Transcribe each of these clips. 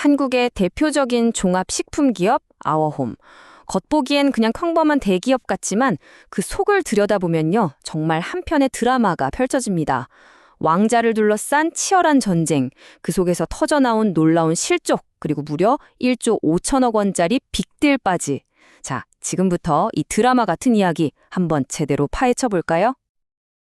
한국의 대표적인 종합식품 기업 아워홈. 겉보기엔 그냥 평범한 대기업 같지만 그 속을 들여다보면요. 정말 한 편의 드라마가 펼쳐집니다. 왕자를 둘러싼 치열한 전쟁, 그 속에서 터져나온 놀라운 실족, 그리고 무려 1조 5천억 원짜리 빅딜까지. 자, 지금부터 이 드라마 같은 이야기 한번 제대로 파헤쳐 볼까요?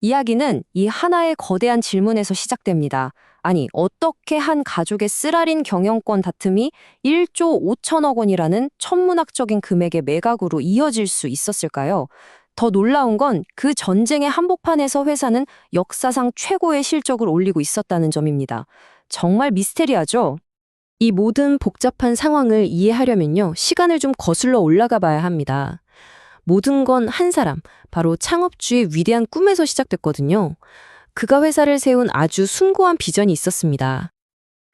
이야기는 이 하나의 거대한 질문에서 시작됩니다. 아니, 어떻게 한 가족의 쓰라린 경영권 다툼이 1조 5천억 원이라는 천문학적인 금액의 매각으로 이어질 수 있었을까요? 더 놀라운 건 그 전쟁의 한복판에서 회사는 역사상 최고의 실적을 올리고 있었다는 점입니다. 정말 미스테리하죠? 이 모든 복잡한 상황을 이해하려면요, 시간을 좀 거슬러 올라가 봐야 합니다. 모든 건 한 사람, 바로 창업주의 위대한 꿈에서 시작됐거든요. 그가 회사를 세운 아주 숭고한 비전이 있었습니다.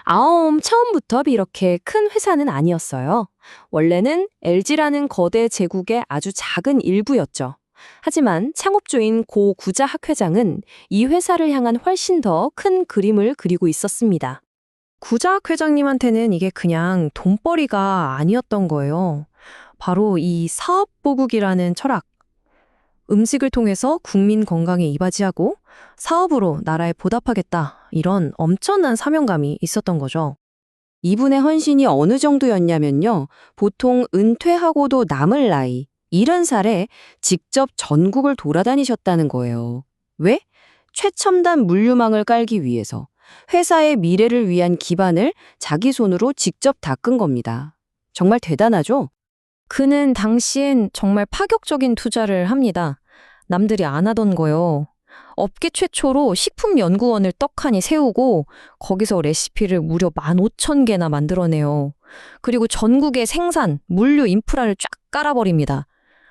아엄 처음부터 이렇게 큰 회사는 아니었어요. 원래는 LG라는 거대 제국의 아주 작은 일부였죠. 하지만 창업주인 고 구자학 회장은 이 회사를 향한 훨씬 더 큰 그림을 그리고 있었습니다. 구자학 회장님한테는 이게 그냥 돈벌이가 아니었던 거예요. 바로 이 사업보국이라는 철학. 음식을 통해서 국민 건강에 이바지하고 사업으로 나라에 보답하겠다. 이런 엄청난 사명감이 있었던 거죠. 이분의 헌신이 어느 정도였냐면요. 보통 은퇴하고도 남을 나이, 70살에 직접 전국을 돌아다니셨다는 거예요. 왜? 최첨단 물류망을 깔기 위해서. 회사의 미래를 위한 기반을 자기 손으로 직접 닦은 겁니다. 정말 대단하죠? 그는 당시엔 정말 파격적인 투자를 합니다. 남들이 안 하던 거요. 업계 최초로 식품연구원을 떡하니 세우고 거기서 레시피를 무려 15,000개나 만들어내요. 그리고 전국의 생산, 물류 인프라를 쫙 깔아버립니다.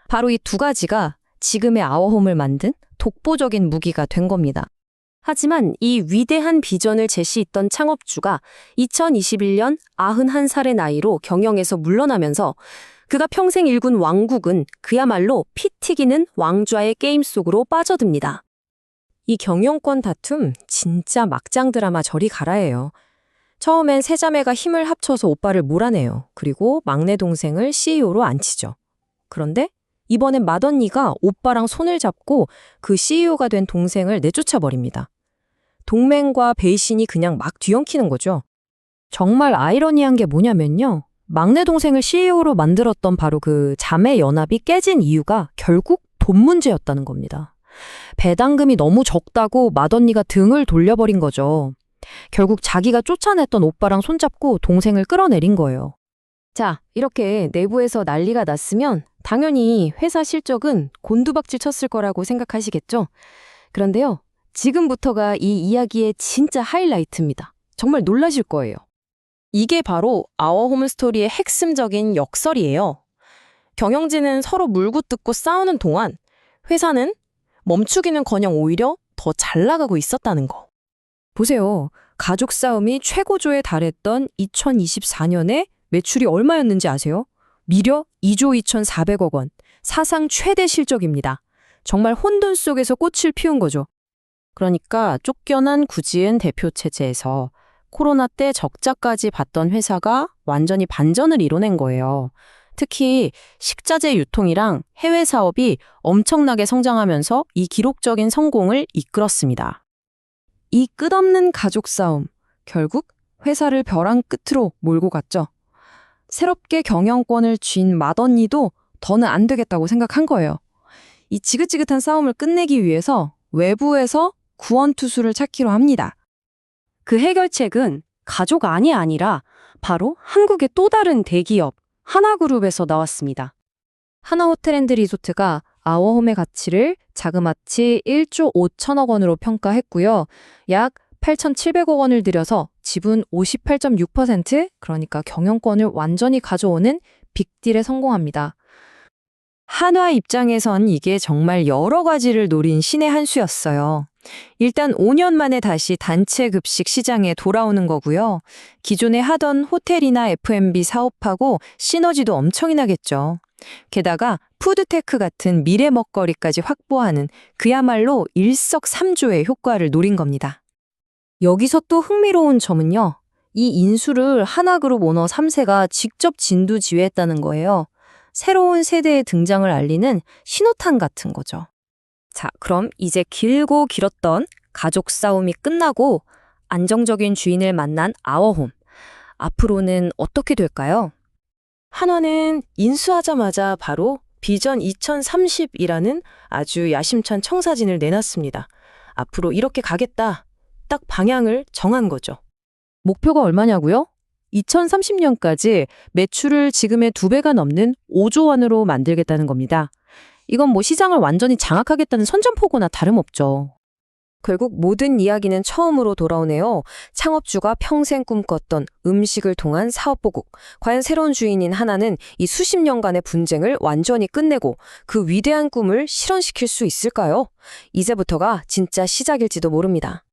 바로 이 두 가지가 지금의 아워홈을 만든 독보적인 무기가 된 겁니다. 하지만 이 위대한 비전을 제시했던 창업주가 2021년 91살의 나이로 경영에서 물러나면서 그가 평생 일군 왕국은 그야말로 피 튀기는 왕좌의 게임 속으로 빠져듭니다. 이 경영권 다툼 진짜 막장 드라마 저리 가라예요. 처음엔 세 자매가 힘을 합쳐서 오빠를 몰아내요. 그리고 막내 동생을 CEO로 앉히죠. 그런데 이번엔 맏언니가 오빠랑 손을 잡고 그 CEO가 된 동생을 내쫓아 버립니다. 동맹과 배신이 그냥 막 뒤엉키는 거죠. 정말 아이러니한 게 뭐냐면요. 막내 동생을 CEO로 만들었던 바로 그 자매 연합이 깨진 이유가 결국 돈 문제였다는 겁니다. 배당금이 너무 적다고 맏언니가 등을 돌려버린 거죠. 결국 자기가 쫓아냈던 오빠랑 손잡고 동생을 끌어내린 거예요. 자, 이렇게 내부에서 난리가 났으면 당연히 회사 실적은 곤두박질 쳤을 거라고 생각하시겠죠? 그런데요, 지금부터가 이 이야기의 진짜 하이라이트입니다. 정말 놀라실 거예요. 이게 바로 아워홈 스토리의 핵심적인 역설이에요. 경영진은 서로 물고 뜯고 싸우는 동안 회사는 멈추기는커녕 오히려 더 잘 나가고 있었다는 거. 보세요. 가족 싸움이 최고조에 달했던 2024년에 매출이 얼마였는지 아세요? 미려 2조 2,400억 원. 사상 최대 실적입니다. 정말 혼돈 속에서 꽃을 피운 거죠. 그러니까 쫓겨난 구지은 대표 체제에서 코로나 때 적자까지 봤던 회사가 완전히 반전을 이뤄낸 거예요. 특히 식자재 유통이랑 해외 사업이 엄청나게 성장하면서 이 기록적인 성공을 이끌었습니다. 이 끝없는 가족 싸움, 결국 회사를 벼랑 끝으로 몰고 갔죠. 새롭게 경영권을 쥔 맏언니도 더는 안 되겠다고 생각한 거예요. 이 지긋지긋한 싸움을 끝내기 위해서 외부에서 구원투수를 찾기로 합니다. 그 해결책은 가족안이 아니라 바로 한국의 또 다른 대기업 하나그룹에서 나왔습니다. 하나호텔앤리조트가 아워홈의 가치를 자그마치 1조 5천억 원으로 평가했고요. 약 8,700억 원을 들여서 지분 58.6%, 그러니까 경영권을 완전히 가져오는 빅딜에 성공합니다. 한화 입장에선 이게 정말 여러 가지를 노린 신의 한 수였어요. 일단 5년 만에 다시 단체 급식 시장에 돌아오는 거고요. 기존에 하던 호텔이나 F&B 사업하고 시너지도 엄청이 나겠죠. 게다가 푸드테크 같은 미래 먹거리까지 확보하는 그야말로 일석삼조의 효과를 노린 겁니다. 여기서 또 흥미로운 점은요. 이 인수를 하나그룹 오너 3세가 직접 진두지휘했다는 거예요. 새로운 세대의 등장을 알리는 신호탄 같은 거죠. 자, 그럼 이제 길고 길었던 가족 싸움이 끝나고 안정적인 주인을 만난 아워홈. 앞으로는 어떻게 될까요? 한화는 인수하자마자 바로 비전 2030이라는 아주 야심찬 청사진을 내놨습니다. 앞으로 이렇게 가겠다. 딱 방향을 정한 거죠. 목표가 얼마냐고요? 2030년까지 매출을 지금의 2배가 넘는 5조 원으로 만들겠다는 겁니다. 이건 뭐 시장을 완전히 장악하겠다는 선전포고나 다름없죠. 결국 모든 이야기는 처음으로 돌아오네요. 창업주가 평생 꿈꿨던 음식을 통한 사업보국. 과연 새로운 주인인 하나는 이 수십 년간의 분쟁을 완전히 끝내고 그 위대한 꿈을 실현시킬 수 있을까요? 이제부터가 진짜 시작일지도 모릅니다.